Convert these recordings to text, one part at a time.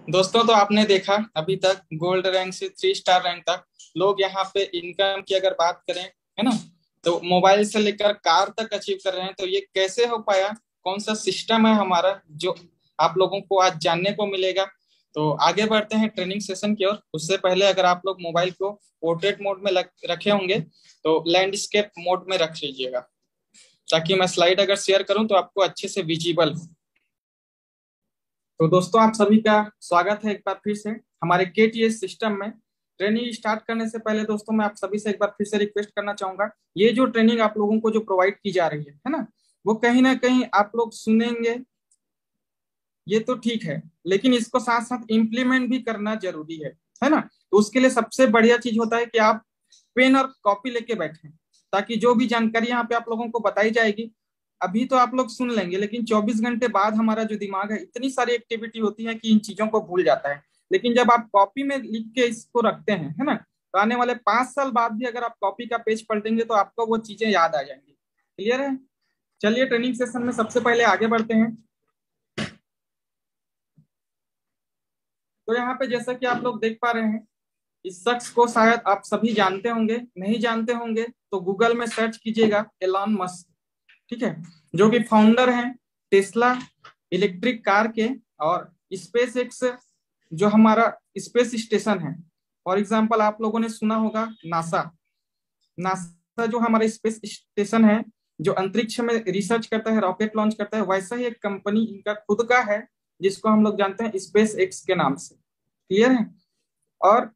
दोस्तों, तो आपने देखा अभी तक गोल्ड रैंक से 3 स्टार रैंक तक लोग यहाँ पे इनकम की अगर बात करें, है ना, तो मोबाइल से लेकर कार तक अचीव कर रहे हैं। तो ये कैसे हो पाया, कौन सा सिस्टम है हमारा, जो आप लोगों को आज जानने को मिलेगा। तो आगे बढ़ते हैं ट्रेनिंग सेशन की ओर। उससे पहले अगर आप लोग मोबाइल को पोर्ट्रेट मोड में रखे होंगे तो लैंडस्केप मोड में रख लीजिएगा, ताकि मैं स्लाइड अगर शेयर करूं तो आपको अच्छे से विजिबल हो। तो दोस्तों, आप सभी का स्वागत है एक बार फिर से हमारे केटीएस सिस्टम में। ट्रेनिंग स्टार्ट करने से पहले दोस्तों, मैं आप सभी से एक बार फिर से रिक्वेस्ट करना चाहूंगा, ये जो ट्रेनिंग आप लोगों को जो प्रोवाइड की जा रही है ना, वो कहीं ना कहीं आप लोग सुनेंगे, ये तो ठीक है, लेकिन इसको साथ साथ इम्प्लीमेंट भी करना जरूरी है ना। तो उसके लिए सबसे बढ़िया चीज होता है कि आप पेन और कॉपी लेके बैठें, ताकि जो भी जानकारी यहाँ पे आप लोगों को बताई जाएगी, अभी तो आप लोग सुन लेंगे, लेकिन 24 घंटे बाद हमारा जो दिमाग है, इतनी सारी एक्टिविटी होती है कि इन चीजों को भूल जाता है। लेकिन जब आप कॉपी में लिख के इसको रखते हैं, है ना, तो आने वाले 5 साल बाद भी अगर आप कॉपी का पेज पलटेंगे तो आपको वो चीजें याद आ जाएंगी। क्लियर है? चलिए ट्रेनिंग सेशन में सबसे पहले आगे बढ़ते हैं। तो यहाँ पे जैसा कि आप लोग देख पा रहे हैं, इस शख्स को शायद आप सभी जानते होंगे, नहीं जानते होंगे तो गूगल में सर्च कीजिएगा, एलॉन मस्क। ठीक है, जो कि फाउंडर हैं टेस्ला इलेक्ट्रिक कार के, और स्पेस एक्स जो हमारा स्पेस स्टेशन है। फॉर एग्जाम्पल आप लोगों ने सुना होगा नासा। नासा जो हमारा स्पेस स्टेशन है, जो अंतरिक्ष में रिसर्च करता है, रॉकेट लॉन्च करता है, वैसा ही एक कंपनी इनका खुद का है, जिसको हम लोग जानते हैं स्पेस एक्स के नाम से। क्लियर है? और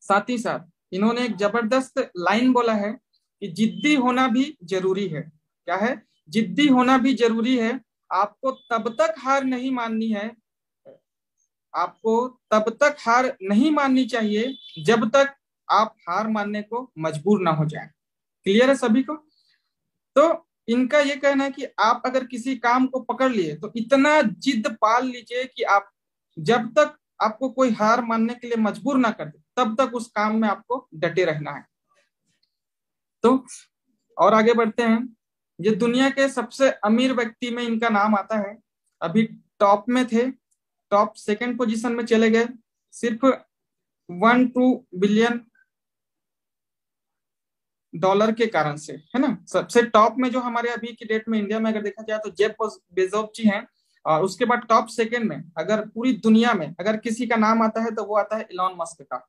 साथ ही साथ इन्होंने एक जबरदस्त लाइन बोला है कि जिद्दी होना भी जरूरी है। क्या है? जिद्दी होना भी जरूरी है। आपको तब तक हार नहीं माननी है, आपको तब तक हार नहीं माननी चाहिए जब तक आप हार मानने को मजबूर ना हो जाए। क्लियर है सभी को? तो इनका ये कहना है कि आप अगर किसी काम को पकड़ लिए तो इतना जिद पाल लीजिए कि आप जब तक आपको कोई हार मानने के लिए मजबूर ना कर दे, तब तक उस काम में आपको डटे रहना है। तो और आगे बढ़ते हैं। ये दुनिया के सबसे अमीर व्यक्ति में इनका नाम आता है। अभी टॉप में थे, टॉप सेकंड पोजीशन में चले गए, सिर्फ 1-2 बिलियन डॉलर के कारण से, है ना। सबसे टॉप में जो हमारे अभी की डेट में इंडिया में अगर देखा जाए तो जेफ बेजोस जी हैं, और उसके बाद टॉप सेकंड में अगर पूरी दुनिया में अगर किसी का नाम आता है तो वो आता है इलॉन मस्क का।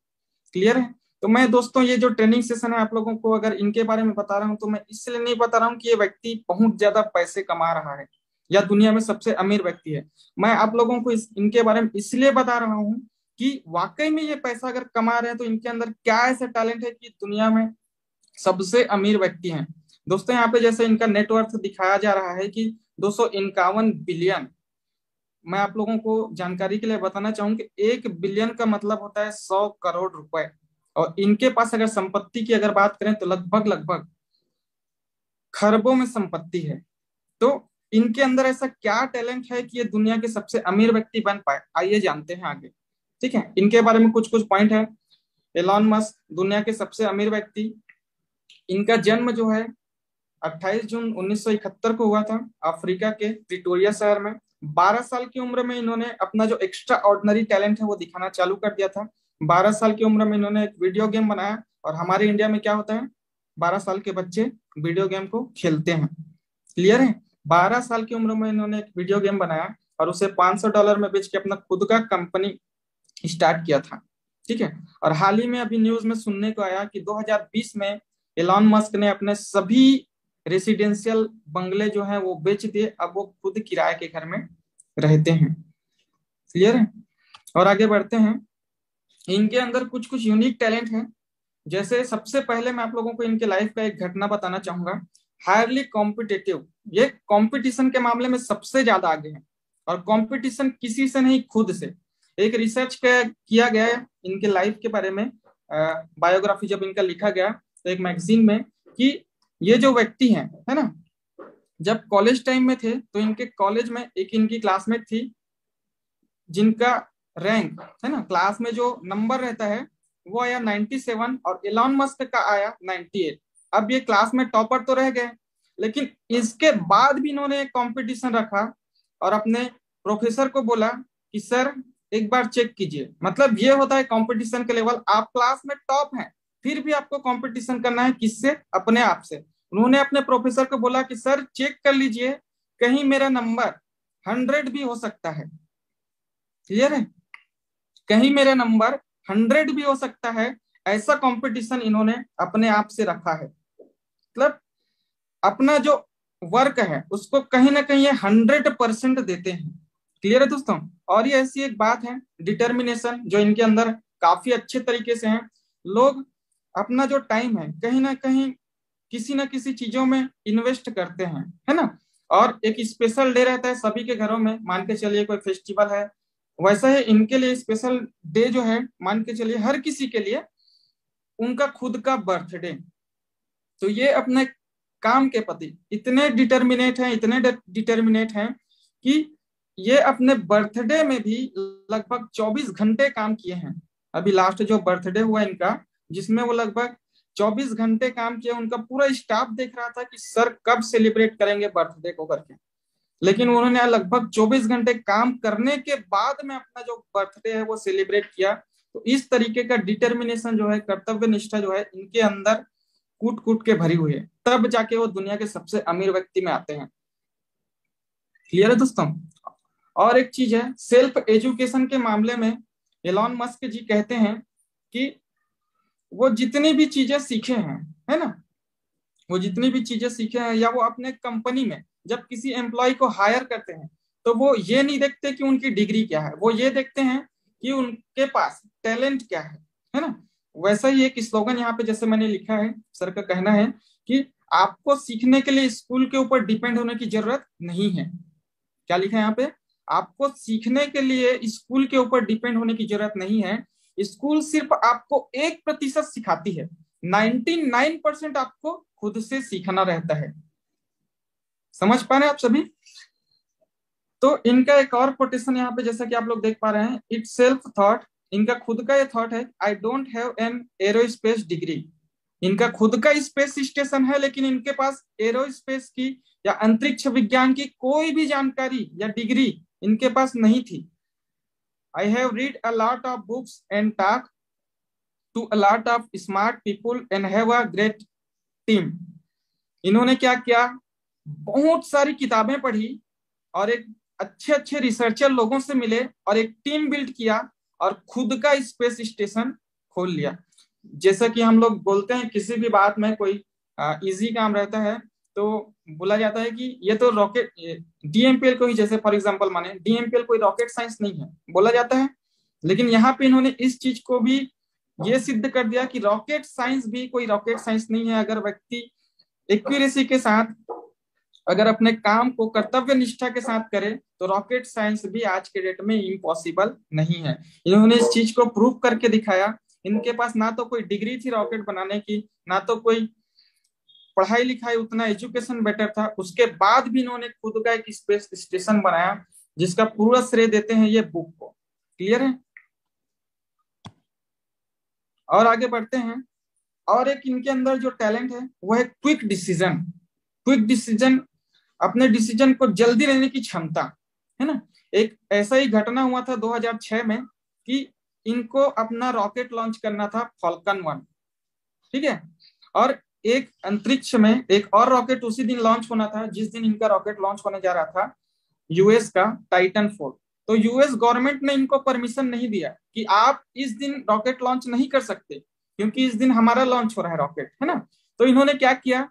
क्लियर है? तो मैं दोस्तों, ये जो ट्रेनिंग सेशन है आप लोगों को अगर इनके बारे में बता रहा हूँ, तो मैं इसलिए नहीं बता रहा हूँ कि ये व्यक्ति बहुत ज्यादा पैसे कमा रहा है या दुनिया में सबसे अमीर व्यक्ति है। मैं आप लोगों को इनके बारे में इसलिए बता रहा हूँ कि वाकई में ये पैसा अगर कमा रहे हैं तो इनके अंदर क्या ऐसा टैलेंट है कि दुनिया में सबसे अमीर व्यक्ति हैं। दोस्तों, यहाँ पे जैसे इनका नेटवर्थ दिखाया जा रहा है कि 251 बिलियन। मैं आप लोगों को जानकारी के लिए बताना चाहूँ कि 1 बिलियन का मतलब होता है 100 करोड़ रुपए। और इनके पास अगर संपत्ति की अगर बात करें तो लगभग लगभग खरबों में संपत्ति है। तो इनके अंदर ऐसा क्या टैलेंट है कि ये दुनिया के सबसे अमीर व्यक्ति बन पाए? आइए जानते हैं आगे। ठीक है, इनके बारे में कुछ कुछ पॉइंट है। एलॉन मस्क दुनिया के सबसे अमीर व्यक्ति। इनका जन्म जो है 28 जून 1971 को हुआ था, अफ्रीका के प्रिटोरिया शहर में। 12 साल की उम्र में इन्होंने अपना जो एक्स्ट्रा ऑर्डिनरी टैलेंट है वो दिखाना चालू कर दिया था। 12 साल की उम्र में इन्होंने एक वीडियो गेम बनाया, और हमारे इंडिया में क्या होता है, 12 साल के बच्चे वीडियो गेम को खेलते हैं। क्लियर है? 12 साल की उम्र में इन्होंने एक वीडियो गेम बनाया और उसे $500 में बेच के अपना खुद का कंपनी स्टार्ट किया था। ठीक है, और हाल ही में अभी न्यूज में सुनने को आया कि 2020 में एलॉन मस्क ने अपने सभी रेसिडेंशियल बंगले जो हैं वो बेच दिए। अब वो खुद किराए के घर में रहते हैं। क्लियर है? और आगे बढ़ते हैं। इनके अंदर कुछ कुछ यूनिक टैलेंट है। जैसे सबसे पहले मैं आप लोगों को इनके लाइफ का एक घटना बताना चाहूंगा। हाईली कॉम्पिटिटिव, ये कंपटीशन के मामले में सबसे ज्यादा आगे है, और कंपटीशन किसी से नहीं, खुद से। एक रिसर्च किया गया है इनके लाइफ के बारे में, बायोग्राफी जब इनका लिखा गया तो एक मैगजीन में, कि ये जो व्यक्ति हैं, है ना, जब कॉलेज टाइम में थे तो इनके कॉलेज में एक इनकी क्लासमेट थी जिनका रैंक, है ना, क्लास में जो नंबर रहता है वो आया 97, और एलॉन मस्क का आया 98। अब ये क्लास में टॉपर तो रह गए, लेकिन इसके बाद भी इन्होंने एक कंपटीशन रखा और अपने प्रोफेसर को बोला कि सर, एक बार चेक कीजिए। मतलब ये होता है कंपटीशन के लेवल। आप क्लास में टॉप हैं, फिर भी आपको कंपटीशन करना है किससे? अपने आप से। उन्होंने अपने प्रोफेसर को बोला कि सर चेक कर लीजिए, कहीं मेरा नंबर 100 भी हो सकता है। क्लियर है? कहीं मेरा नंबर 100 भी हो सकता है। ऐसा कंपटीशन इन्होंने अपने आप से रखा है। मतलब अपना जो वर्क है उसको कहीं ना कहीं ये 100% देते हैं। क्लियर है दोस्तों? और ये ऐसी एक बात है, डिटर्मिनेशन, जो इनके अंदर काफी अच्छे तरीके से है। लोग अपना जो टाइम है कहीं ना कहीं किसी ना किसी चीजों में इन्वेस्ट करते हैं, है ना। और एक स्पेशल डे रहता है सभी के घरों में, मान के चलिए कोई फेस्टिवल है, वैसा ही इनके लिए स्पेशल डे जो है, मान के चलिए हर किसी के लिए उनका खुद का बर्थडे। तो ये अपने काम के प्रति इतने डिटर्मिनेट हैं, इतने डिटर्मिनेट हैं कि ये अपने बर्थडे में भी लगभग 24 घंटे काम किए हैं। अभी लास्ट जो बर्थडे हुआ इनका, जिसमें वो लगभग 24 घंटे काम किया, उनका पूरा स्टाफ देख रहा था कि सर कब सेलिब्रेट करेंगे बर्थडे को करके। लेकिन उन्होंने लगभग 24 घंटे काम करने के बाद में अपना जो बर्थडे है वो सेलिब्रेट किया। तो इस तरीके का डिटर्मिनेशन जो है, कर्तव्य निष्ठा जो है, इनके अंदर कूट कूट के भरी हुई है, तब जाके वो दुनिया के सबसे अमीर व्यक्ति में आते हैं। क्लियर है दोस्तों? और एक चीज है, सेल्फ एजुकेशन के मामले में एलॉन मस्क जी कहते हैं कि वो जितनी भी चीजें सीखे हैं, है ना, वो जितनी भी चीजें सीखे हैं, या वो अपने कंपनी में जब किसी एम्प्लॉय को हायर करते हैं, तो वो ये नहीं देखते कि उनकी डिग्री क्या है, वो ये देखते हैं कि उनके पास टैलेंट क्या है ना। वैसा ही एक स्लोगन यहाँ पे जैसे मैंने लिखा है, सर का कहना है कि आपको सीखने के लिए स्कूल के ऊपर डिपेंड होने की जरूरत नहीं है। क्या लिखा है यहाँ पे? आपको सीखने के लिए स्कूल के ऊपर डिपेंड होने की जरूरत नहीं है। स्कूल सिर्फ आपको 1% सिखाती है, 99% आपको खुद से सीखना रहता है। समझ पा रहे हैं आप सभी? तो इनका एक और कोटेशन यहाँ पे जैसा कि आप लोग देख पा रहे हैं, इट सेल्फ थॉट, इनका खुद का ये थॉट है, I don't have an aerospace degree. इनका खुद का स्पेस स्टेशन है, लेकिन इनके पास एरोस्पेस की या अंतरिक्ष विज्ञान की कोई भी जानकारी या डिग्री इनके पास नहीं थी। I have read a lot of books and talk to a lot of smart people and have a great team. इन्होंने क्या किया? बहुत सारी किताबें पढ़ी और एक अच्छे अच्छे रिसर्चर लोगों से मिले और एक टीम बिल्ड किया और खुद का स्पेस स्टेशन खोल लिया। जैसा कि हम लोग बोलते हैं, किसी भी बात में कोई इजी काम रहता है तो बोला जाता है कि ये तो रॉकेट, डीएमपीएल को ही, जैसे फॉर एग्जांपल माने डीएमपीएल कोई रॉकेट साइंस नहीं है, बोला जाता है। लेकिन यहाँ पे इन्होंने इस चीज को भी ये सिद्ध कर दिया कि रॉकेट साइंस भी कोई रॉकेट साइंस नहीं है। अगर व्यक्ति एक्यूरेसी के साथ अगर अपने काम को कर्तव्य निष्ठा के साथ करे तो रॉकेट साइंस भी आज के डेट में इम्पॉसिबल नहीं है। इन्होंने इस चीज को प्रूव करके दिखाया। इनके पास ना तो कोई डिग्री थी रॉकेट बनाने की, ना तो कोई पढ़ाई लिखाई, उतना एजुकेशन बेटर था, उसके बाद भी इन्होंने खुद का एक स्पेस स्टेशन बनाया, जिसका पूरा श्रेय देते हैं ये बुक को। क्लियर है? और आगे बढ़ते हैं। और एक इनके अंदर जो टैलेंट है वो है क्विक डिसीजन। क्विक डिसीजन, अपने डिसीजन को जल्दी लेने की क्षमता, है ना। एक ऐसा ही घटना हुआ था 2006 में कि इनको अपना रॉकेट लॉन्च करना था, फॉल्कन 1, ठीक है। और एक अंतरिक्ष में एक और रॉकेट उसी दिन लॉन्च होना था जिस दिन इनका रॉकेट लॉन्च होने जा रहा था, यूएस का टाइटन 4। तो यूएस गवर्नमेंट ने इनको परमिशन नहीं दिया कि आप इस दिन रॉकेट लॉन्च नहीं कर सकते, क्योंकि इस दिन हमारा लॉन्च हो रहा है रॉकेट, है ना। तो इन्होंने क्या किया?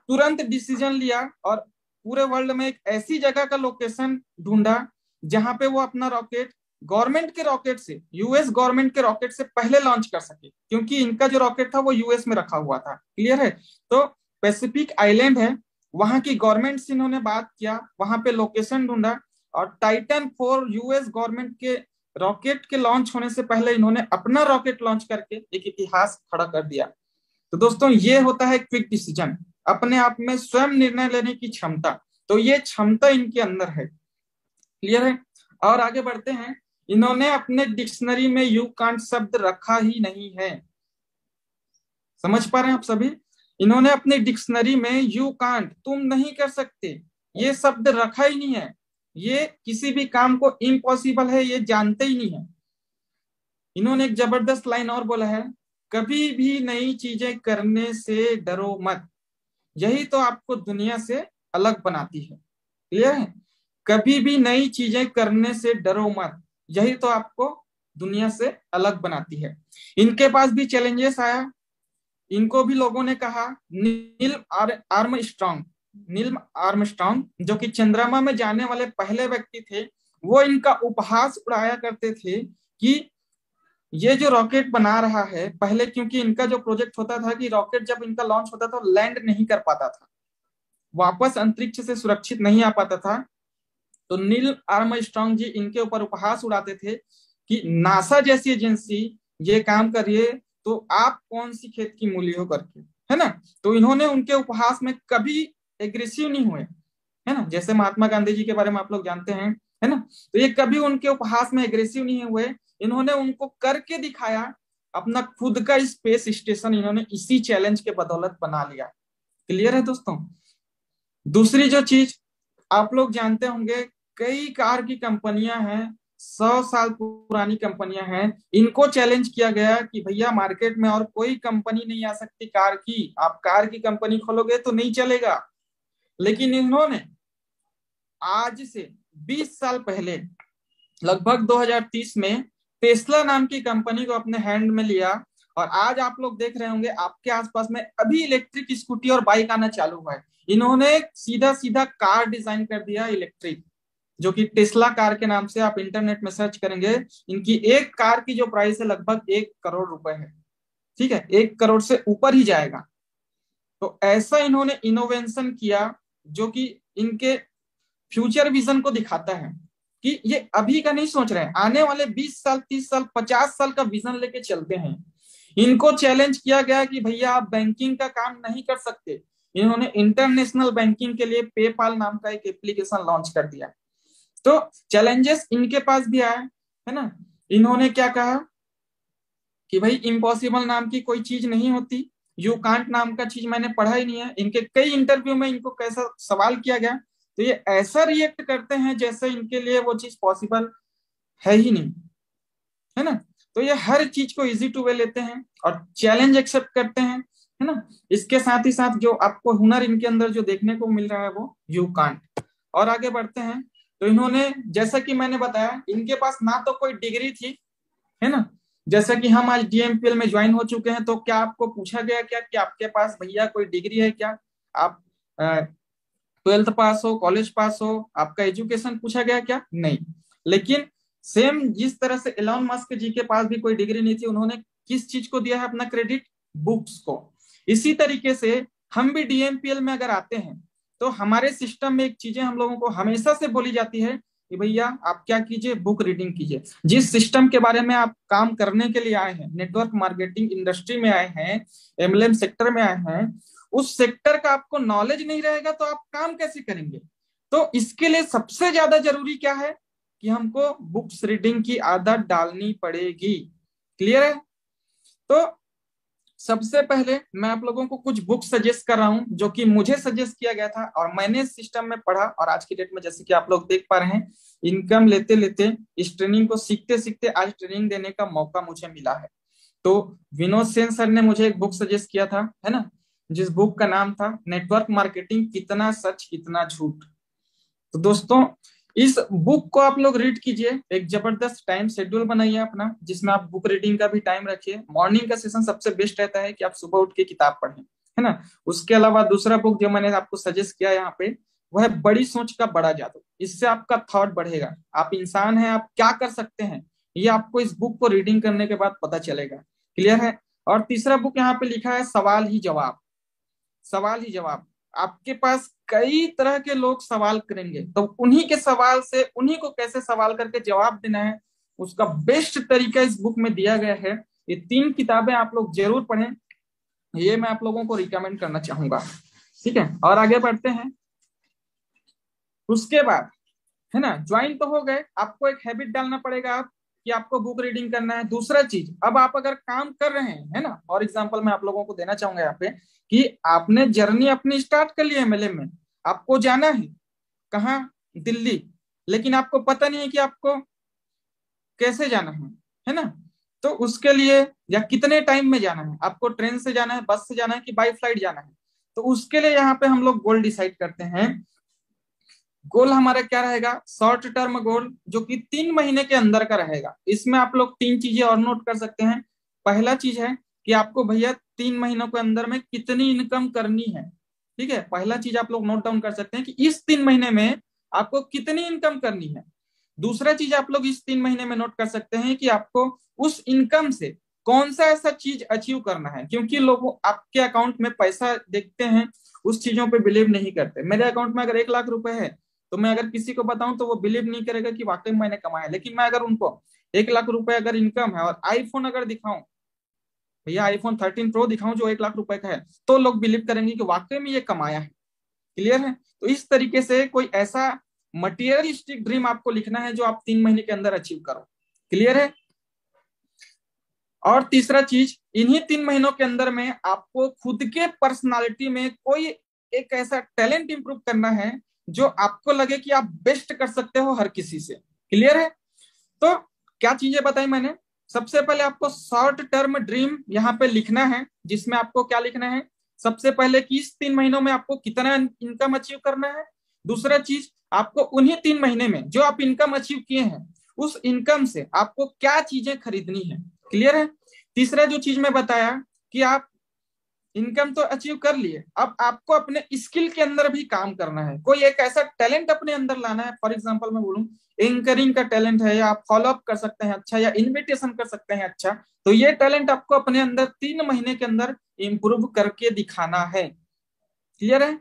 तुरंत डिसीजन लिया और पूरे वर्ल्ड में एक ऐसी जगह का लोकेशन ढूंढा जहां पे वो अपना रॉकेट गवर्नमेंट के रॉकेट से, यूएस गवर्नमेंट के रॉकेट से पहले लॉन्च कर सके, क्योंकि इनका जो रॉकेट था वो यूएस में रखा हुआ था। क्लियर है? तो पैसिफिक आइलैंड है, वहां की गवर्नमेंट से इन्होंने बात किया, वहां पे लोकेशन ढूंढा और टाइटन 4 यूएस गवर्नमेंट के रॉकेट के लॉन्च होने से पहले इन्होंने अपना रॉकेट लॉन्च करके एक इतिहास खड़ा कर दिया। तो दोस्तों ये होता है क्विक डिसीजन, अपने आप में स्वयं निर्णय लेने की क्षमता। तो ये क्षमता इनके अंदर है। क्लियर है? और आगे बढ़ते हैं। इन्होंने अपने डिक्शनरी में यू कांट शब्द रखा ही नहीं है। समझ पा रहे हैं आप सभी? इन्होंने अपने डिक्शनरी में यू कांट, तुम नहीं कर सकते, ये शब्द रखा ही नहीं है। ये किसी भी काम को इम्पॉसिबल है ये जानते ही नहीं है। इन्होंने एक जबरदस्त लाइन और बोला है, कभी भी नई चीजें करने से डरो मत, यही तो आपको दुनिया से अलग बनाती है। क्लियर है? कभी भी नई चीजें करने से डरो मत, यही तो आपको दुनिया से अलग बनाती है। इनके पास भी चैलेंजेस आया, इनको भी लोगों ने कहा, नील आर्मस्ट्रॉन्ग जो कि चंद्रमा में जाने वाले पहले व्यक्ति थे, वो इनका उपहास उड़ाया करते थे कि ये जो रॉकेट बना रहा है, पहले क्योंकि इनका जो प्रोजेक्ट होता था कि रॉकेट जब इनका लॉन्च होता था लैंड नहीं कर पाता था, वापस अंतरिक्ष से सुरक्षित नहीं आ पाता था। तो नील आर्मस्ट्रॉन्ग जी इनके ऊपर उपहास उड़ाते थे कि नासा जैसी एजेंसी ये काम कर रही है तो आप कौन सी खेत की मूली हो करके, है ना। तो इन्होंने उनके उपहास में कभी एग्रेसिव नहीं हुए, है ना, जैसे महात्मा गांधी जी के बारे में आप लोग जानते हैं, है ना। तो ये कभी उनके उपहास में एग्रेसिव नहीं हुए, इन्होंने उनको करके दिखाया। अपना खुद का स्पेस स्टेशन इन्होंने इसी चैलेंज के बदौलत बना लिया। क्लियर है दोस्तों? दूसरी जो चीज आप लोग जानते होंगे, कई कार की कंपनियां हैं, 100 साल पुरानी कंपनियां हैं, इनको चैलेंज किया गया कि भैया मार्केट में और कोई कंपनी नहीं आ सकती कार की, आप कार की कंपनी खोलोगे तो नहीं चलेगा। लेकिन इन्होंने आज से 20 साल पहले, लगभग 2030 में, टेस्ला नाम की कंपनी को अपने हैंड में लिया, और आज आप लोग देख रहे होंगे आपके आसपास में अभी इलेक्ट्रिक स्कूटी और बाइक आना चालू हुआ है। इन्होंने सीधा सीधा कार डिजाइन कर दिया इलेक्ट्रिक, जो कि टेस्ला कार के नाम से आप इंटरनेट में सर्च करेंगे, इनकी एक कार की जो प्राइस है लगभग 1 करोड़ रुपए है। ठीक है, 1 करोड़ से ऊपर ही जाएगा। तो ऐसा इन्होंने इनोवेशन किया जो कि इनके फ्यूचर विजन को दिखाता है कि ये अभी का नहीं सोच रहे हैं, आने वाले 20 साल 30 साल 50 साल का विजन लेके चलते हैं। इनको चैलेंज किया गया कि भैया आप बैंकिंग का काम नहीं कर सकते, इन्होंने इंटरनेशनल बैंकिंग के लिए पेपाल नाम का एक एप्लीकेशन लॉन्च कर दिया। तो चैलेंजेस इनके पास भी आए, है ना। इन्होंने क्या कहा कि भाई इम्पॉसिबल नाम की कोई चीज नहीं होती, यू कांट नाम का चीज मैंने पढ़ा ही नहीं है। इनके कई इंटरव्यू में इनको कैसा सवाल किया गया तो ये ऐसा रिएक्ट करते हैं जैसे इनके लिए वो चीज पॉसिबल है ही नहीं, है ना। तो ये हर चीज को इजी टू वे लेते हैं और चैलेंज एक्सेप्ट करते हैं, है ना। इसके साथ ही साथ जो आपको हुनर इनके अंदर जो देखने को मिल रहा है वो यू कांट। और आगे बढ़ते हैं तो इन्होंने, जैसा कि मैंने बताया, इनके पास ना तो कोई डिग्री थी, है ना। जैसा कि हम आज डीएमपीएल में ज्वाइन हो चुके हैं तो क्या आपको पूछा गया क्या कि आपके पास भैया कोई डिग्री है क्या, आप 12th पास हो, कॉलेज पास हो, आपका एजुकेशन पूछा गया क्या? नहीं। लेकिन सेम जिस तरह से एलोन मस्क जी के पास भी कोई डिग्री नहीं थी, उन्होंने किस चीज को दिया है अपना क्रेडिट? बुक्स को। इसी तरीके से हम भी डीएमपीएल में अगर आते हैं तो हमारे सिस्टम में एक चीजें हम लोगों को हमेशा से बोली जाती है कि भैया आप क्या कीजिए, बुक रीडिंग कीजिए। जिस सिस्टम के बारे में आप काम करने के लिए आए हैं, नेटवर्क मार्केटिंग इंडस्ट्री में आए हैं, एमएलएम सेक्टर में आए हैं, उस सेक्टर का आपको नॉलेज नहीं रहेगा तो आप काम कैसे करेंगे? तो इसके लिए सबसे ज्यादा जरूरी क्या है कि हमको बुक्स रीडिंग की आदत डालनी पड़ेगी। क्लियर है? तो सबसे पहले मैं आप लोगों को कुछ बुक सजेस्ट कर रहा हूं जो कि मुझे सजेस्ट किया गया था और मैंने सिस्टम में पढ़ा, और आज की डेट में जैसे कि आप लोग देख पा रहे हैं, इनकम लेते लेते इस ट्रेनिंग को सीखते सीखते आज ट्रेनिंग देने का मौका मुझे मिला है। तो विनोद सेन सर ने मुझे एक बुक सजेस्ट किया था, है ना, जिस बुक का नाम था नेटवर्क मार्केटिंग, कितना सच कितना झूठ। तो दोस्तों इस बुक को आप लोग रीड कीजिए, एक जबरदस्त टाइम शेड्यूल बनाइए अपना जिसमें आप बुक रीडिंग का भी टाइम रखिए। मॉर्निंग का सेशन सबसे बेस्ट रहता है कि आप सुबह उठ के किताब पढ़ें, है ना। उसके अलावा दूसरा बुक जो मैंने आपको सजेस्ट किया यहाँ पे वह है बड़ी सोच का बड़ा जादू। इससे आपका थॉट बढ़ेगा, आप इंसान हैं, आप क्या कर सकते हैं, ये आपको इस बुक को रीडिंग करने के बाद पता चलेगा। क्लियर है? और तीसरा बुक यहाँ पे लिखा है सवाल ही जवाब। सवाल ही जवाब, आपके पास कई तरह के लोग सवाल करेंगे, तो उन्हीं के सवाल से उन्हीं को कैसे सवाल करके जवाब देना है, उसका बेस्ट तरीका इस बुक में दिया गया है। ये 3 किताबें आप लोग जरूर पढ़ें, ये मैं आप लोगों को रिकमेंड करना चाहूंगा। ठीक है, और आगे बढ़ते हैं। उसके बाद, है ना, ज्वाइन तो हो गए, आपको एक हैबिट डालना पड़ेगा आप कि आपको बुक रीडिंग करना है। दूसरा चीज, अब आप अगर काम कर रहे हैं, है ना, और एग्जांपल मैं आप लोगों को देना चाहूंगा यहाँ पे कि आपने जर्नी अपनी स्टार्ट कर ली है एमएलए में, आपको जाना है कहाँ? दिल्ली। लेकिन आपको पता नहीं है कि आपको कैसे जाना है ना। तो उसके लिए या कितने टाइम में जाना है, आपको ट्रेन से जाना है, बस से जाना है कि बाई फ्लाइट जाना है, तो उसके लिए यहाँ पे हम लोग गोल डिसाइड करते हैं। गोल हमारा क्या रहेगा, शॉर्ट टर्म गोल, जो कि 3 महीने के अंदर का रहेगा। इसमें आप लोग 3 चीजें और नोट कर सकते हैं। पहला चीज है कि आपको भैया 3 महीनों के अंदर में कितनी इनकम करनी है। ठीक है, पहला चीज आप लोग नोट डाउन कर सकते हैं कि इस 3 महीने में आपको कितनी इनकम करनी है। दूसरा चीज आप लोग इस 3 महीने में नोट कर सकते हैं कि आपको उस इनकम से कौन सा ऐसा चीज अचीव करना है, क्योंकि लोग आपके अकाउंट में पैसा देखते हैं, उस चीजों पे बिलीव नहीं करते। मेरे अकाउंट में अगर 1 लाख रुपए है, तो मैं अगर किसी को बताऊं तो वो बिलीव नहीं करेगा कि वाकई मैंने कमाया। लेकिन मैं अगर उनको 1 लाख रुपए अगर इनकम है और आईफोन अगर दिखाऊं, भैया आईफोन 13 प्रो दिखाऊं जो 1 लाख रुपए का है, तो लोग बिलीव करेंगे कि वाकई में ये कमाया है। क्लियर है। तो इस तरीके से कोई ऐसा मटेरियलिस्टिक ड्रीम आपको लिखना है जो आप 3 महीने के अंदर अचीव करो। क्लियर है। और तीसरा चीज, इन्हीं 3 महीनों के अंदर में आपको खुद के पर्सनालिटी में कोई एक ऐसा टैलेंट इंप्रूव करना है जो आपको लगे कि आप बेस्ट कर सकते हो हर किसी से। क्लियर है। तो क्या चीजें बताई मैंने, सबसे पहले आपको शॉर्ट टर्म ड्रीम यहाँ पे लिखना है, जिसमें आपको क्या लिखना है, सबसे पहले कि इस 3 महीनों में आपको कितना इनकम अचीव करना है। दूसरा चीज, आपको उन्हीं 3 महीने में जो आप इनकम अचीव किए हैं, उस इनकम से आपको क्या चीजें खरीदनी है। क्लियर है। तीसरा जो चीज मैं बताया कि आप इनकम तो अचीव कर लिए, अब आपको अपने स्किल के अंदर भी काम करना है। कोई एक ऐसा टैलेंट अपने अंदर लाना है। फॉर एग्जांपल मैं बोलूं, एंकरिंग का टैलेंट है, या आप फॉलो अप कर सकते हैं अच्छा, या इन्विटेशन कर सकते हैं अच्छा, तो ये टैलेंट आपको अपने अंदर 3 महीने के अंदर इंप्रूव करके दिखाना है। क्लियर है।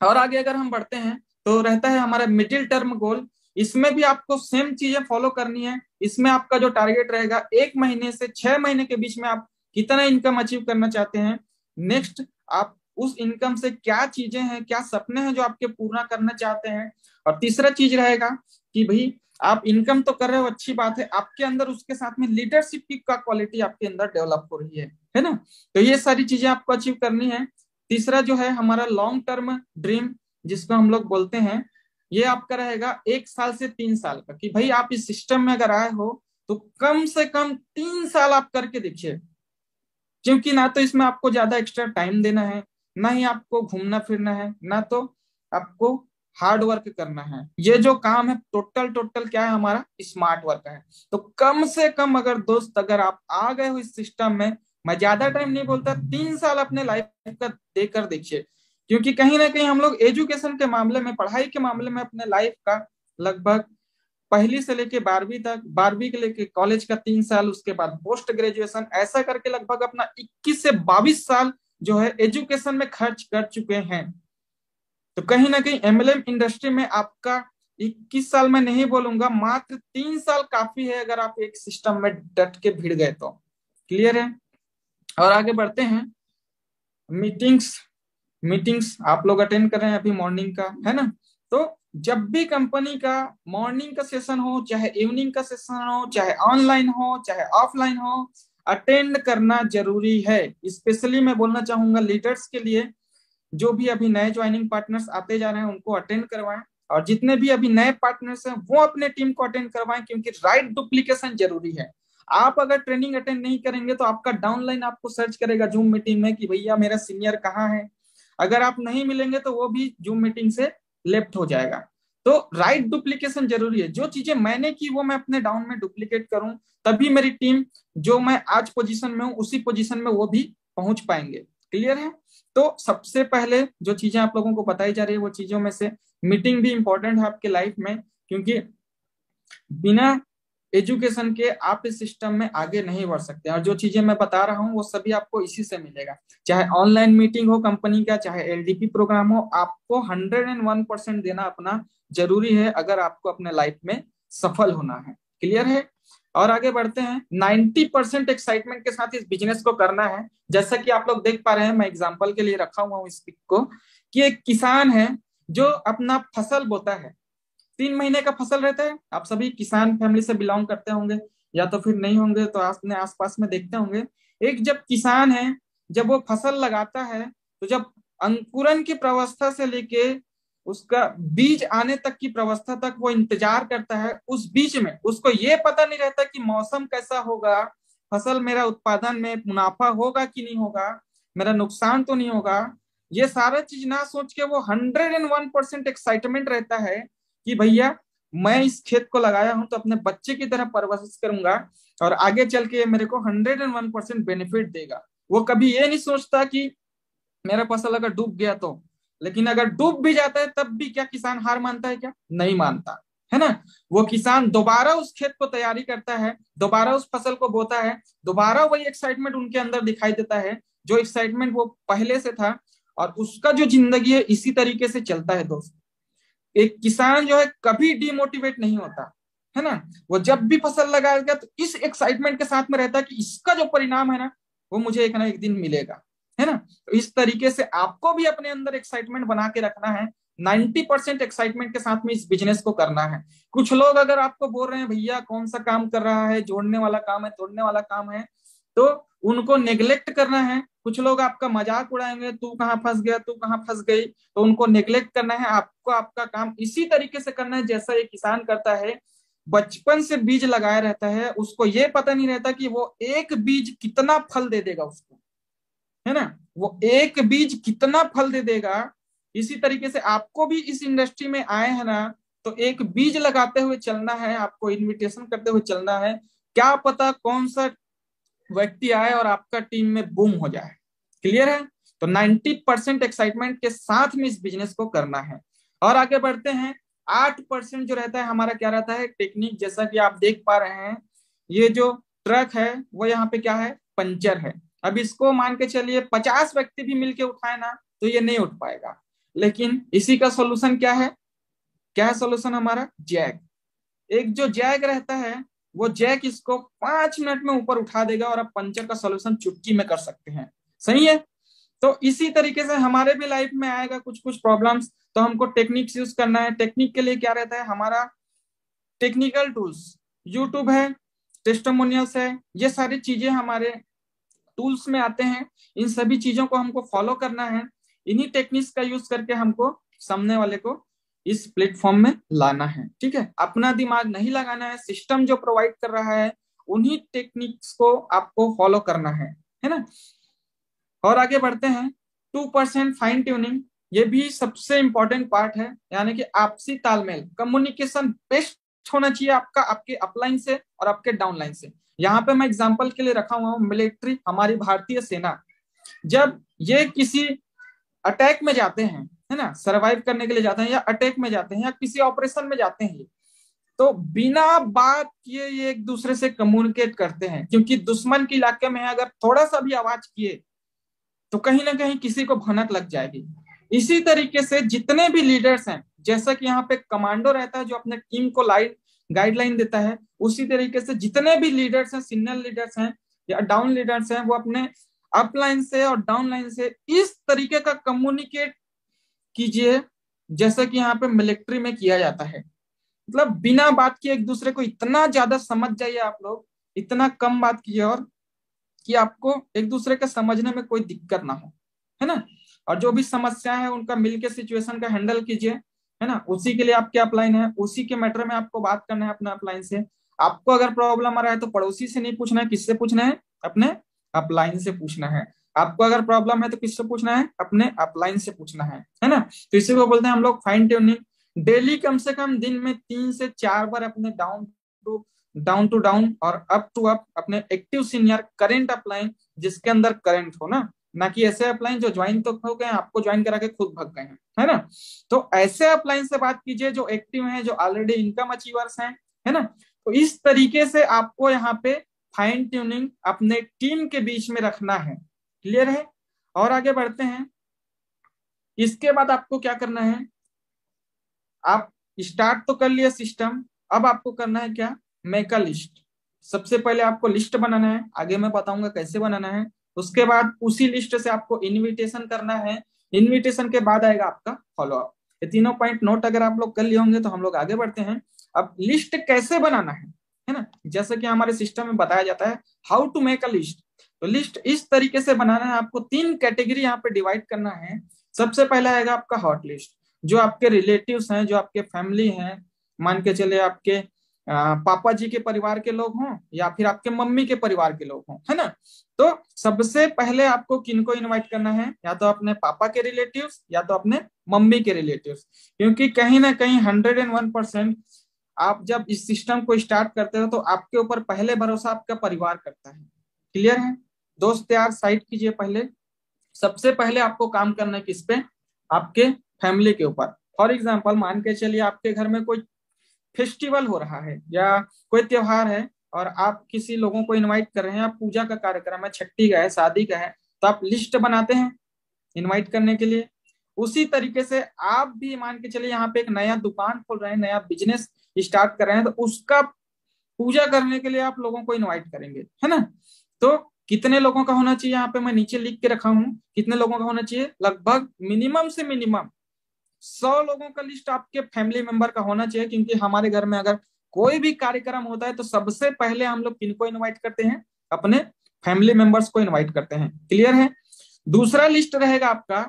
और आगे अगर हम बढ़ते हैं तो रहता है हमारा मिडिल टर्म गोल। इसमें भी आपको सेम चीजें फॉलो करनी है। इसमें आपका जो टारगेट रहेगा, 1 महीने से 6 महीने के बीच में आप कितना इनकम अचीव करना चाहते हैं। नेक्स्ट, आप उस इनकम से क्या चीजें हैं, क्या सपने हैं जो आपके पूरा करना चाहते हैं। और तीसरा चीज रहेगा कि भाई आप इनकम तो कर रहे हो, अच्छी बात है, आपके अंदर उसके साथ में लीडरशिप की का क्वालिटी आपके अंदर डेवलप हो रही है ना। तो ये सारी चीजें आपको अचीव करनी है। तीसरा जो है हमारा लॉन्ग टर्म ड्रीम, जिसको हम लोग बोलते हैं, ये आपका रहेगा 1 साल से 3 साल का, कि भाई आप इस सिस्टम में अगर आए हो तो कम से कम 3 साल आप करके देखिए। क्योंकि ना तो इसमें आपको ज्यादा एक्स्ट्रा टाइम देना है, ना ही आपको घूमना फिरना है, ना तो आपको हार्ड वर्क करना है। ये जो काम है टोटल टोटल क्या है, हमारा स्मार्ट वर्क है। तो कम से कम अगर दोस्त अगर आप आ गए हो इस सिस्टम में, मैं ज्यादा टाइम नहीं बोलता, 3 साल अपने लाइफ का देकर देखिए। क्योंकि कहीं ना कहीं हम लोग एजुकेशन के मामले में, पढ़ाई के मामले में अपने लाइफ का लगभग पहली से लेके 12वीं तक, 12वीं के लेके कॉलेज का 3 साल, उसके बाद पोस्ट ग्रेजुएशन, ऐसा करके लगभग अपना 21 से 22 साल जो है एजुकेशन में खर्च कर चुके हैं। तो कहीं ना कहीं एमएलएम इंडस्ट्री में आपका 21 साल में नहीं बोलूंगा, मात्र 3 साल काफी है अगर आप एक सिस्टम में डट के भिड़ गए तो। क्लियर है। और आगे बढ़ते हैं। मीटिंग्स, मीटिंग्स आप लोग अटेंड कर रहे हैं अभी मॉर्निंग का, है ना। तो जब भी कंपनी का मॉर्निंग का सेशन हो, चाहे इवनिंग का सेशन हो, चाहे ऑनलाइन हो चाहे ऑफलाइन हो, अटेंड करना जरूरी है। स्पेशली मैं बोलना चाहूंगा लीडर्स के लिए, जो भी अभी नए ज्वाइनिंग पार्टनर्स आते जा रहे हैं उनको अटेंड करवाएं, और जितने भी अभी नए पार्टनर्स हैं वो अपने टीम को अटेंड करवाएं, क्योंकि राइट डुप्लीकेशन जरूरी है। आप अगर ट्रेनिंग अटेंड नहीं करेंगे तो आपका डाउनलाइन आपको सर्च करेगा जूम मीटिंग में कि भैया मेरा सीनियर कहाँ है। अगर आप नहीं मिलेंगे तो वो भी जूम मीटिंग से लेफ्ट हो जाएगा। तो राइट डुप्लीकेशन जरूरी है। जो चीजें मैंने की वो मैं अपने डाउन में डुप्लीकेट करूं, तभी मेरी टीम जो मैं आज पोजीशन में हूं उसी पोजीशन में वो भी पहुंच पाएंगे। क्लियर है। तो सबसे पहले जो चीजें आप लोगों को बताई जा रही है वो चीजों में से मीटिंग भी इंपॉर्टेंट है आपके लाइफ में, क्योंकि बिना एजुकेशन के आप इस सिस्टम में आगे नहीं बढ़ सकते। और जो चीजें मैं बता रहा हूँ वो सभी आपको इसी से मिलेगा, चाहे ऑनलाइन मीटिंग हो कंपनी का, चाहे एलडीपी प्रोग्राम हो, आपको 101% देना अपना जरूरी है अगर आपको अपने लाइफ में सफल होना है। क्लियर है। और आगे बढ़ते हैं। 90% एक्साइटमेंट के साथ इस बिजनेस को करना है। जैसा कि आप लोग देख पा रहे हैं, मैं एग्जाम्पल के लिए रखा हुआ हूँ इस पिक को, कि एक किसान है जो अपना फसल बोता है। 3 महीने का फसल रहता है। आप सभी किसान फैमिली से बिलोंग करते होंगे, या तो फिर नहीं होंगे तो अपने आसपास में देखते होंगे। एक जब किसान है, जब वो फसल लगाता है, तो जब अंकुरन की प्रावस्था से लेके उसका बीज आने तक की व्यवस्था तक वो इंतजार करता है। उस बीच में उसको ये पता नहीं रहता कि मौसम कैसा होगा, फसल मेरा उत्पादन में मुनाफा होगा कि नहीं होगा, मेरा नुकसान तो नहीं होगा। ये सारा चीज ना सोच के वो 101% एक्साइटमेंट रहता है कि भैया मैं इस खेत को लगाया हूं तो अपने बच्चे की तरह परवरिश करूंगा और आगे चल के मेरे को 101% बेनिफिट देगा। वो कभी ये नहीं सोचता कि मेरा फसल अगर डूब गया तो। लेकिन अगर डूब भी जाता है तब भी क्या किसान हार मानता है? क्या नहीं मानता है ना। वो किसान दोबारा उस खेत को तैयारी करता है, दोबारा उस फसल को बोता है, दोबारा वही एक्साइटमेंट उनके अंदर दिखाई देता है जो एक्साइटमेंट वो पहले से था। और उसका जो जिंदगी है इसी तरीके से चलता है दोस्त। एक किसान जो है कभी डिमोटिवेट नहीं होता है ना। वो जब भी फसल लगाएगा तो इस एक्साइटमेंट के साथ में रहता है कि इसका जो परिणाम है ना वो मुझे एक ना एक दिन मिलेगा, है ना। तो इस तरीके से आपको भी अपने अंदर एक्साइटमेंट बना के रखना है। 90% एक्साइटमेंट के साथ में इस बिजनेस को करना है। कुछ लोग अगर आपको बोल रहे हैं भैया कौन सा काम कर रहा है, जोड़ने वाला काम है, तोड़ने वाला काम है, तो उनको नेग्लेक्ट करना है। कुछ लोग आपका मजाक उड़ाएंगे, तू कहाँ फंस गया, तू कहाँ फंस गई, तो उनको नेग्लेक्ट करना है। आपको आपका काम इसी तरीके से करना है जैसा ये किसान करता है। बचपन से बीज लगाया रहता है, उसको ये पता नहीं रहता कि वो एक बीज कितना फल दे देगा उसको, है ना। वो एक बीज कितना फल दे देगा। इसी तरीके से आपको भी इस इंडस्ट्री में आए हैं ना तो एक बीज लगाते हुए चलना है, आपको इनविटेशन करते हुए चलना है। क्या पता कौन सा व्यक्ति आए और आपका टीम में बूम हो जाए। क्लियर है। तो 90% एक्साइटमेंट के साथ में इस बिजनेस को करना है। और आगे बढ़ते हैं। 8% जो रहता है हमारा क्या रहता है? टेक्निक। जैसा कि आप देख पा रहे हैं ये जो ट्रक है वो यहाँ पे क्या है? पंचर है। अब इसको मान के चलिए 50 व्यक्ति भी मिलके उठाए ना तो ये नहीं उठ पाएगा। लेकिन इसी का सोल्यूशन क्या है? क्या है सोल्यूशन हमारा? जैक। एक जो जैक रहता है वो जैक इसको 5 मिनट में ऊपर उठा देगा और आप पंचर का सोल्यूशन चुटकी में कर सकते हैं। सही है। तो इसी तरीके से हमारे भी लाइफ में आएगा कुछ कुछ प्रॉब्लम्स, तो हमको टेक्निक्स यूज करना है। टेक्निक के लिए क्या रहता है हमारा? टेक्निकल टूल्स, यूट्यूब है, टेस्टिमोनियल्स है, ये सारी चीजें हमारे टूल्स में आते हैं। इन सभी चीजों को हमको फॉलो करना है। इन्हीं टेक्निक्स का यूज करके हमको सामने वाले को इस प्लेटफॉर्म में लाना है। ठीक है। अपना दिमाग नहीं लगाना है, सिस्टम जो प्रोवाइड कर रहा है उन्हीं टेक्निक्स को आपको फॉलो करना है ना। और आगे बढ़ते हैं। 2% फाइन ट्यूनिंग, ये भी सबसे इंपॉर्टेंट पार्ट है। यानी कि आपसी तालमेल, कम्युनिकेशन बेस्ट होना चाहिए आपका आपके अपलाइन से और आपके डाउनलाइन से। यहाँ पे मैं एग्जांपल के लिए रखा हुआ हूँ मिलिट्री, हमारी भारतीय सेना। जब ये किसी अटैक में जाते हैं, है ना, सरवाइव करने के लिए जाते हैं या अटैक में जाते हैं या किसी ऑपरेशन में जाते हैं, तो बिना बात किए ये एक दूसरे से कम्युनिकेट करते हैं। क्योंकि दुश्मन के इलाके में अगर थोड़ा सा भी आवाज किए तो कहीं ना कहीं किसी को भनक लग जाएगी। इसी तरीके से जितने भी लीडर्स हैं, जैसा कि यहाँ पे कमांडो रहता है जो अपने टीम को गाइडलाइन देता है, उसी तरीके से जितने भी लीडर्स हैं, सीनियर लीडर्स हैं या डाउन लीडर्स हैं, वो अपने अपलाइन से और डाउनलाइन से इस तरीके का कम्युनिकेट कीजिए जैसा कि यहाँ पे मिलिट्री में किया जाता है। मतलब बिना बात किए एक दूसरे को इतना ज्यादा समझ जाइए आप लोग, इतना कम बात कीजिए और कि आपको एक दूसरे के समझने में कोई दिक्कत ना हो, है ना। और जो भी समस्या है उनका मिलके सिचुएशन का हैंडल कीजिए, है ना। उसी के लिए आपके अपलाइन है, उसी के मैटर में आपको बात करना है अपने अपलाइन से। आपको अगर प्रॉब्लम आ रहा है तो पड़ोसी से नहीं पूछना है, किससे पूछना है? अपने अपलाइन से पूछना है। आपको अगर प्रॉब्लम है तो किससे पूछना है? अपने अपलाइन से पूछना है ना। तो इसी को बोलते हैं हम लोग फाइन ट्यूनिंग। डेली कम से कम दिन में 3 से 4 बार अपने डाउन टू डाउन और अप टू अप अपने एक्टिव सीनियर करंट अपलाइन, जिसके अंदर करंट हो ना कि ऐसे अपलाइन जो ज्वाइन तो हो गए आपको ज्वाइन करा के खुद भाग गए हैं, है ना। तो ऐसे अपलाइन से बात कीजिए जो एक्टिव हैं, जो ऑलरेडी इनकम अचीवर्स हैं, है ना। तो इस तरीके से आपको यहाँ पे फाइन ट्यूनिंग अपने टीम के बीच में रखना है। क्लियर है। और आगे बढ़ते हैं। इसके बाद आपको क्या करना है? आप स्टार्ट तो कर लिया सिस्टम, अब आपको करना है क्या? Make a list. सबसे पहले आपको लिस्ट बनाना है, आगे मैं बताऊंगा कैसे बनाना है। उसके बाद उसी लिस्ट से आपको इनविटेशन करना है। इनविटेशन के बाद आएगा आपका फॉलो अप। ये तीनों पॉइंट नोट अगर आप लोग कर लिए होंगे तो हम लोग आगे बढ़ते हैं। अब लिस्ट कैसे बनाना है ना। जैसे कि हमारे सिस्टम में बताया जाता है how to make a list. तो लिस्ट इस तरीके से बनाना है। आपको 3 कैटेगरी यहाँ पे डिवाइड करना है। सबसे पहला आएगा आपका हॉट लिस्ट। जो आपके रिलेटिव्स हैं, जो आपके फैमिली हैं, मान के चले आपके पापा जी के परिवार के लोग हों या फिर आपके मम्मी के परिवार के लोग हों, है ना। तो सबसे पहले आपको किनको इनवाइट करना है, या तो अपने पापा के रिलेटिव्स या तो अपने मम्मी के रिलेटिव्स, क्योंकि कहीं ना कहीं 101% आप जब इस सिस्टम को स्टार्ट करते हो तो आपके ऊपर पहले भरोसा आपका परिवार करता है। क्लियर है? दोस्त यार साइड कीजिए, पहले सबसे पहले आपको काम करना है किस पे, आपके फैमिली के ऊपर। फॉर एग्जाम्पल मान के चलिए आपके घर में कोई फेस्टिवल हो रहा है या कोई त्योहार है और आप किसी लोगों को इनवाइट कर रहे हैं, आप पूजा का कार्यक्रम है, छठी का है, शादी का है, तो आप लिस्ट बनाते हैं इनवाइट करने के लिए। उसी तरीके से आप भी मान के चलिए यहाँ पे एक नया दुकान खोल रहे हैं, नया बिजनेस स्टार्ट कर रहे हैं, तो उसका पूजा करने के लिए आप लोगों को इनवाइट करेंगे, है ना। तो कितने लोगों का होना चाहिए, यहाँ पे मैं नीचे लिख के रखा हूँ कितने लोगों का होना चाहिए, लगभग मिनिमम से मिनिमम 100 लोगों का लिस्ट आपके फैमिली मेंबर का होना चाहिए, क्योंकि हमारे घर में अगर कोई भी कार्यक्रम होता है तो सबसे पहले हम लोग किनको इनवाइट करते हैं, अपने फैमिली मेंबर्स को इनवाइट करते हैं। क्लियर है? दूसरा लिस्ट रहेगा आपका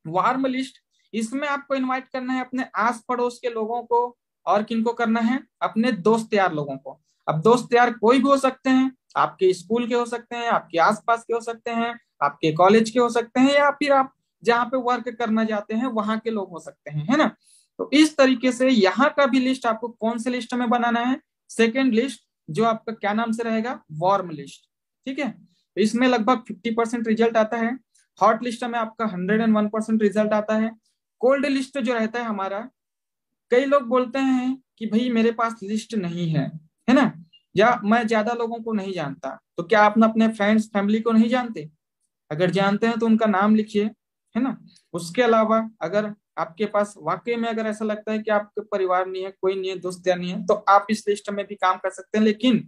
वार्म लिस्ट। इसमें आपको इनवाइट करना है अपने आस पड़ोस के लोगों को, और किनको करना है, अपने दोस्त यार लोगों को। अब दोस्त यार कोई भी हो सकते हैं, आपके स्कूल के हो सकते हैं, आपके आसपास के हो सकते हैं, आपके कॉलेज के हो सकते हैं, या फिर आप जहाँ पे वर्क करना जाते हैं वहां के लोग हो सकते हैं, है ना। तो इस तरीके से यहाँ का भी लिस्ट आपको कौन से लिस्ट में बनाना है, सेकेंड लिस्ट, जो आपका क्या नाम से रहेगा, वार्म लिस्ट। ठीक है, तो इसमें लगभग 50% रिजल्ट आता है। हॉट लिस्ट में आपका 101% रिजल्ट आता है। कोल्ड लिस्ट जो रहता है हमारा, कई लोग बोलते हैं कि भाई मेरे पास लिस्ट नहीं है ना, या मैं ज्यादा लोगों को नहीं जानता। तो क्या आप ना अपने फ्रेंड्स फैमिली को नहीं जानते? अगर जानते हैं तो उनका नाम लिखिए, है ना। उसके अलावा अगर आपके पास वाकई में अगर ऐसा लगता है कि आपके परिवार नहीं है, कोई नहीं है, दोस्त या नहीं है, तो आप इस लिस्ट में भी काम कर सकते हैं। लेकिन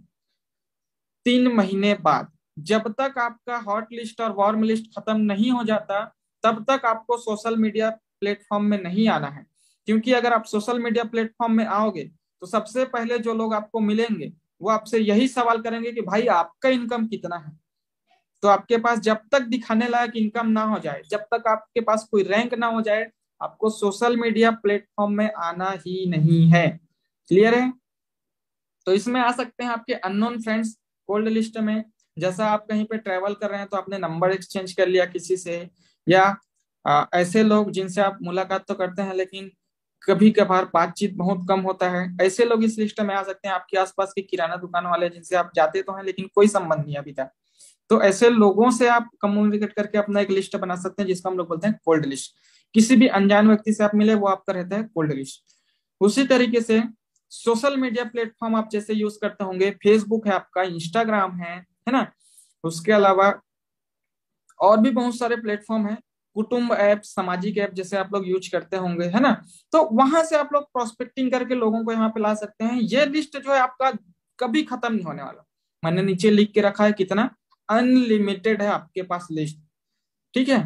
3 महीने बाद, जब तक आपका हॉट लिस्ट और वार्म लिस्ट खत्म नहीं हो जाता, तब तक आपको सोशल मीडिया प्लेटफॉर्म में नहीं आना है। क्योंकि अगर आप सोशल मीडिया प्लेटफॉर्म में आओगे तो सबसे पहले जो लोग आपको मिलेंगे वो आपसे यही सवाल करेंगे कि भाई आपका इनकम कितना है। तो आपके पास जब तक दिखाने लायक इनकम ना हो जाए, जब तक आपके पास कोई रैंक ना हो जाए, आपको सोशल मीडिया प्लेटफॉर्म में आना ही नहीं है। क्लियर है? तो इसमें आ सकते हैं आपके अननोन फ्रेंड्स कोल्ड लिस्ट में। जैसा आप कहीं पे ट्रैवल कर रहे हैं तो आपने नंबर एक्सचेंज कर लिया किसी से, या ऐसे लोग जिनसे आप मुलाकात तो करते हैं लेकिन कभी कभार बातचीत बहुत कम होता है, ऐसे लोग इस लिस्ट में आ सकते हैं। आपके आसपास के किराना दुकान वाले जिनसे आप जाते तो हैं लेकिन कोई संबंध नहीं अभी तक, तो ऐसे लोगों से आप कम्युनिकेट करके अपना एक लिस्ट बना सकते हैं, जिसको हम लोग बोलते हैं कोल्ड लिस्ट। किसी भी अनजान व्यक्ति से आप मिले वो आपका रहता है कोल्ड लिस्ट। उसी तरीके से सोशल मीडिया प्लेटफॉर्म आप जैसे यूज करते होंगे, फेसबुक है आपका, इंस्टाग्राम है ना। उसके अलावा और भी बहुत सारे प्लेटफॉर्म हैं, कुटुंब ऐप, सामाजिक ऐप जैसे आप लोग यूज करते होंगे, है ना। तो वहां से आप लोग प्रोस्पेक्टिंग करके लोगों को यहाँ पे ला सकते हैं। ये लिस्ट जो है आपका कभी खत्म नहीं होने वाला। मैंने नीचे लिख के रखा है कितना, अनलिमिटेड है आपके पास लिस्ट। ठीक है,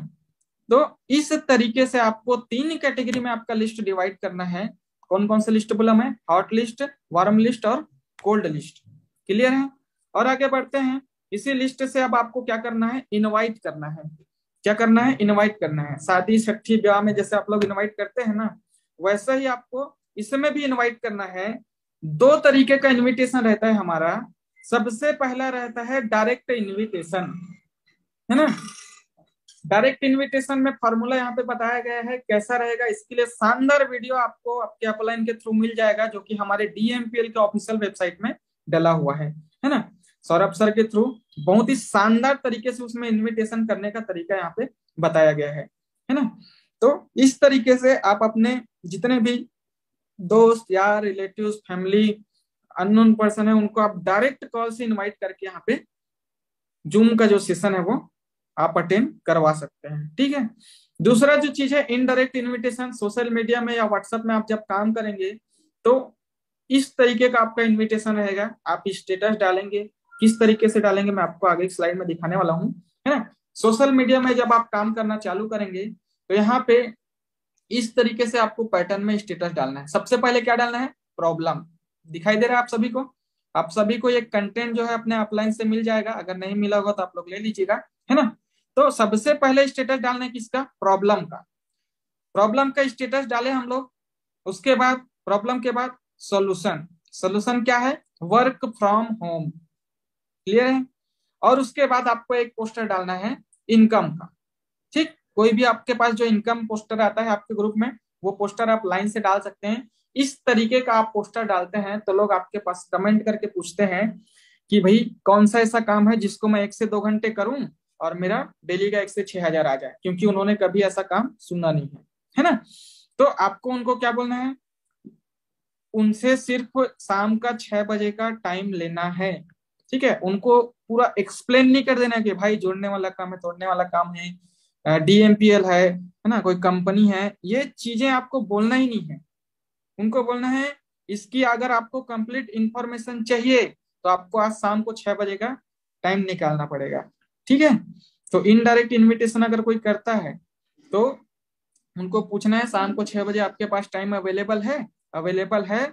तो इस तरीके से आपको 3 कैटेगरी में आपका लिस्ट डिवाइड करना है। कौन कौन से लिस्ट बोला मैं, हॉट लिस्ट, वार्म लिस्ट और कोल्ड लिस्ट। क्लियर है? और आगे बढ़ते हैं। इसी लिस्ट से अब आपको क्या करना है, इनवाइट करना है। क्या करना है, इनवाइट करना है। शादी छठी ब्याह में जैसे आप लोग इनवाइट करते हैं ना, वैसा ही आपको इसमें भी इनवाइट करना है। 2 तरीके का इनविटेशन रहता है हमारा। सबसे पहला रहता है डायरेक्ट इनविटेशन, है ना। डायरेक्ट इनविटेशन में फॉर्मूला यहाँ पे बताया गया है कैसा रहेगा। इसके लिए शानदार वीडियो आपको आपके अपलाइन के थ्रू मिल जाएगा, जो कि हमारे DMPL के ऑफिशियल वेबसाइट में डला हुआ है ना। सौरभ सर के थ्रू बहुत ही शानदार तरीके से उसमें इनविटेशन करने का तरीका यहाँ पे बताया गया है ना। तो इस तरीके से आप अपने जितने भी दोस्त यार, रिलेटिव्स, फैमिली, अननोन पर्सन है, उनको आप डायरेक्ट कॉल से इनवाइट करके यहाँ पे जूम का जो सेशन है वो आप अटेंड करवा सकते हैं। ठीक है, दूसरा जो चीज है इनडायरेक्ट इनविटेशन। सोशल मीडिया में या व्हाट्सएप में आप जब काम करेंगे तो इस तरीके का आपका इनविटेशन रहेगा। आप स्टेटस डालेंगे, किस तरीके से डालेंगे मैं आपको आगे स्लाइड में दिखाने वाला हूँ, है ना। सोशल मीडिया में जब आप काम करना चालू करेंगे तो यहाँ पे इस तरीके से आपको पैटर्न में स्टेटस डालना है। सबसे पहले क्या डालना है, प्रॉब्लम। दिखाई दे रहा है आप सभी को? आप सभी को ये कंटेंट जो है अपने अपलाइन से मिल जाएगा, अगर नहीं मिला होगा तो आप लोग ले लीजिएगा, है ना। तो सबसे पहले स्टेटस डालना है किसका, प्रॉब्लम का। प्रॉब्लम का स्टेटस डाले हम लोग, उसके बाद प्रॉब्लम के बाद सॉल्यूशन। सॉल्यूशन क्या है? Work from home. क्लियर है? और उसके बाद आपको एक पोस्टर डालना है इनकम का। ठीक, कोई भी आपके पास जो इनकम पोस्टर आता है आपके ग्रुप में, वो पोस्टर आप लाइन से डाल सकते हैं। इस तरीके का आप पोस्टर डालते हैं तो लोग आपके पास कमेंट करके पूछते हैं कि भाई कौन सा ऐसा काम है जिसको मैं 1 से 2 घंटे करूं और मेरा डेली का 1 से 6 हजार आ जाए, क्योंकि उन्होंने कभी ऐसा काम सुना नहीं है ना। तो आपको उनको क्या बोलना है? उनसे सिर्फ शाम का 6 बजे का टाइम लेना है। ठीक है, उनको पूरा एक्सप्लेन नहीं कर देना कि भाई जोड़ने वाला काम है, तोड़ने वाला काम है, डीएमपीएल है ना, कोई कंपनी है, ये चीजें आपको बोलना ही नहीं है। उनको बोलना है इसकी अगर आपको कंप्लीट इंफॉर्मेशन चाहिए तो आपको आज शाम को 6 बजे का टाइम निकालना पड़ेगा। ठीक है, तो इनडायरेक्ट इनविटेशन अगर कोई करता है तो उनको पूछना है शाम को 6 बजे आपके पास टाइम अवेलेबल है? अवेलेबल है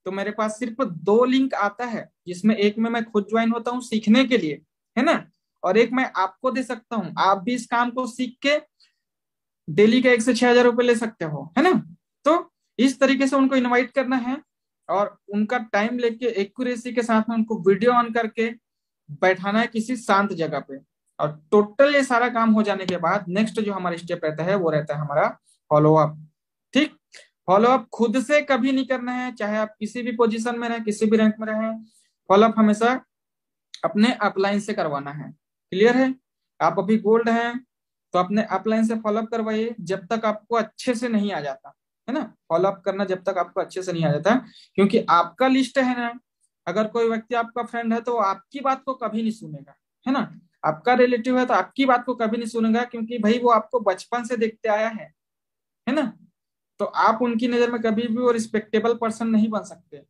तो मेरे पास सिर्फ 2 लिंक आता है, जिसमें एक में मैं खुद ज्वाइन होता हूँ सीखने के लिए, है ना, और एक मैं आपको दे सकता हूँ, आप भी इस काम को सीख के डेली का 1 से 6 हजार रुपये ले सकते हो, है ना। तो इस तरीके से उनको इनवाइट करना है और उनका टाइम लेके एक्यूरेसी के साथ में उनको वीडियो ऑन करके बैठाना है किसी शांत जगह पे। और टोटल ये सारा काम हो जाने के बाद नेक्स्ट जो हमारा स्टेप रहता है वो रहता है हमारा फॉलो अप। ठीक, फॉलो अप खुद से कभी नहीं करना है, चाहे आप किसी भी पोजीशन में रहें, किसी भी रैंक में रहें, फॉलो अप हमेशा अपने अपलाइन से करवाना है। क्लियर है? आप अभी गोल्ड हैं तो अपने अपलाइन से फॉलोअप करवाइए जब तक आपको अच्छे से नहीं आ जाता, है ना। फॉलोअप करना जब तक आपको अच्छे से नहीं आ जाता, क्योंकि आपका लिस्ट है ना, अगर कोई व्यक्ति आपका फ्रेंड है तो वो आपकी बात को कभी नहीं सुनेगा, है ना। आपका रिलेटिव है तो आपकी बात को कभी नहीं सुनेगा, क्योंकि भाई वो आपको बचपन से देखते आया है ना। तो आप उनकी नजर में कभी भी वो रिस्पेक्टेबल पर्सन नहीं बन सकते।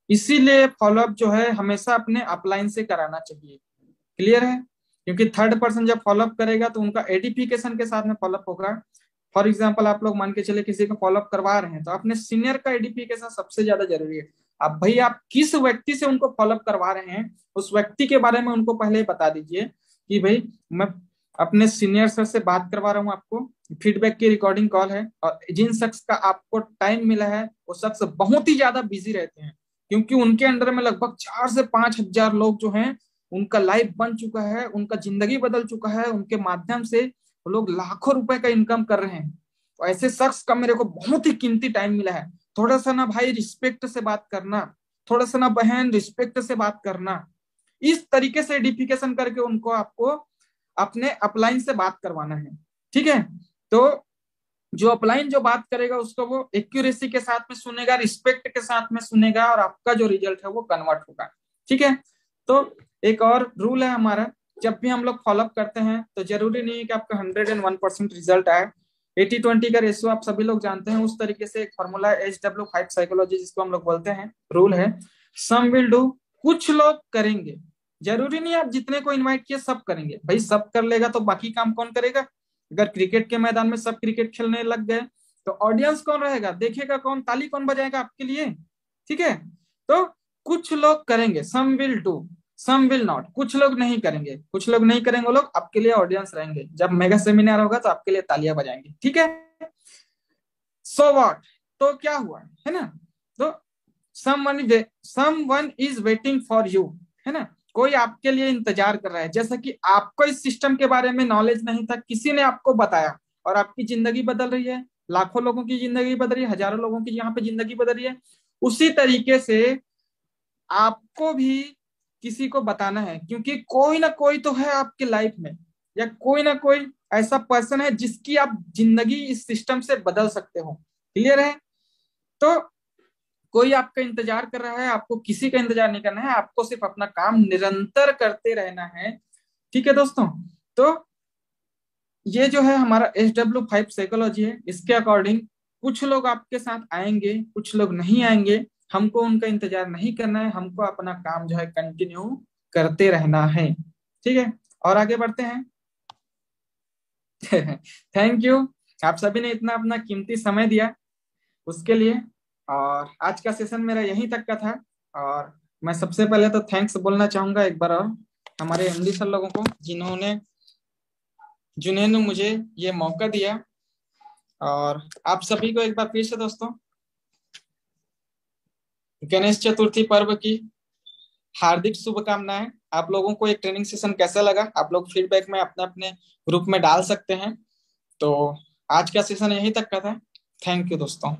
इसीलिए फॉलोअप जो है हमेशा अपने अपलाइन से कराना चाहिए। क्लियर है? क्योंकि थर्ड पर्सन जब फॉलोअप करेगा तो उनका एडिफिकेशन के साथ में फॉलोअप होगा। फॉर एग्जाम्पल आप लोग मान के चले किसी को फॉलोअप करवा रहे हैं तो अपने सीनियर का एडिफिकेशन सबसे ज्यादा जरूरी है। अब भाई आप किस व्यक्ति से उनको फॉलोअप करवा रहे हैं उस व्यक्ति के बारे में उनको पहले ही बता दीजिए कि भाई मैं अपने सीनियर सर से बात करवा रहा हूँ, आपको फीडबैक की रिकॉर्डिंग कॉल है, और जिन शख्स का आपको टाइम मिला है वो शख्स बहुत ही ज्यादा बिजी रहते हैं, क्योंकि उनके अंडर में लगभग 4 से 5 हजार लोग जो हैं उनका लाइफ बन चुका है, उनका जिंदगी बदल चुका है, उनके माध्यम से वो लोग लाखों रुपए का इनकम कर रहे हैं। तो ऐसे शख्स का मेरे को बहुत ही कीमती टाइम मिला है। थोड़ा सा ना भाई रिस्पेक्ट से बात करना, थोड़ा सा ना बहन रिस्पेक्ट से बात करना, इस तरीके से एडिफिकेशन करके उनको आपको अपने अपलाइन से बात करवाना है। ठीक है, तो जो अपलाइन जो बात करेगा उसको वो एक्यूरेसी के साथ में सुनेगा, रिस्पेक्ट के साथ में सुनेगा, और आपका जो रिजल्ट है वो कन्वर्ट होगा। ठीक है, तो एक और रूल है हमारा, जब भी हम लोग फॉलोअप करते हैं तो जरूरी नहीं है कि आपका 101% रिजल्ट आए। 80-20 का रेशियो आप सभी लोग जानते हैं। उस तरीके से एक फॉर्मूला HW5 साइकोलॉजी जिसको हम लोग बोलते हैं, रूल है सम विल डू, कुछ लोग करेंगे। जरूरी नहीं आप जितने को इन्वाइट किए सब करेंगे, भाई सब कर लेगा तो बाकी काम कौन करेगा? अगर क्रिकेट के मैदान में सब क्रिकेट खेलने लग गए तो ऑडियंस कौन रहेगा, देखेगा कौन, ताली कौन बजाएगा आपके लिए? ठीक है, तो कुछ लोग करेंगे, some will do some will not, कुछ लोग नहीं करेंगे, कुछ लोग नहीं करेंगे, वो लोग आपके लिए ऑडियंस रहेंगे। जब मेगा सेमिनार होगा तो आपके लिए तालियां बजाएंगे। ठीक है, सो व्हाट, तो क्या हुआ, है ना। तो someone is waiting for you, है ना, कोई आपके लिए इंतजार कर रहा है। जैसा कि आपको इस सिस्टम के बारे में नॉलेज नहीं था, किसी ने आपको बताया और आपकी जिंदगी बदल रही है, लाखों लोगों की जिंदगी बदल रही है, हजारों लोगों की यहाँ पे जिंदगी बदल रही है। उसी तरीके से आपको भी किसी को बताना है, क्योंकि कोई ना कोई तो है आपके लाइफ में, या कोई ना कोई ऐसा पर्सन है जिसकी आप जिंदगी इस सिस्टम से बदल सकते हो। क्लियर है? तो कोई आपका इंतजार कर रहा है, आपको किसी का इंतजार नहीं करना है, आपको सिर्फ अपना काम निरंतर करते रहना है। ठीक है दोस्तों, तो ये जो है हमारा HW5 साइकोलॉजी है, इसके अकॉर्डिंग कुछ लोग आपके साथ आएंगे, कुछ लोग नहीं आएंगे, हमको उनका इंतजार नहीं करना है, हमको अपना काम जो है कंटिन्यू करते रहना है। ठीक है, और आगे बढ़ते हैं। थैंक यू, आप सभी ने इतना अपना कीमती समय दिया उसके लिए। और आज का सेशन मेरा यहीं तक का था, और मैं सबसे पहले तो थैंक्स बोलना चाहूंगा एक बार और हमारे MD सर लोगों को, जिन्होंने मुझे ये मौका दिया और आप सभी को एक बार फिर से दोस्तों गणेश चतुर्थी पर्व की हार्दिक शुभकामनाएं। आप लोगों को एक ट्रेनिंग सेशन कैसा लगा, आप लोग फीडबैक में अपने अपने ग्रुप में डाल सकते हैं। तो आज का सेशन यहीं तक का था। थैंक यू दोस्तों।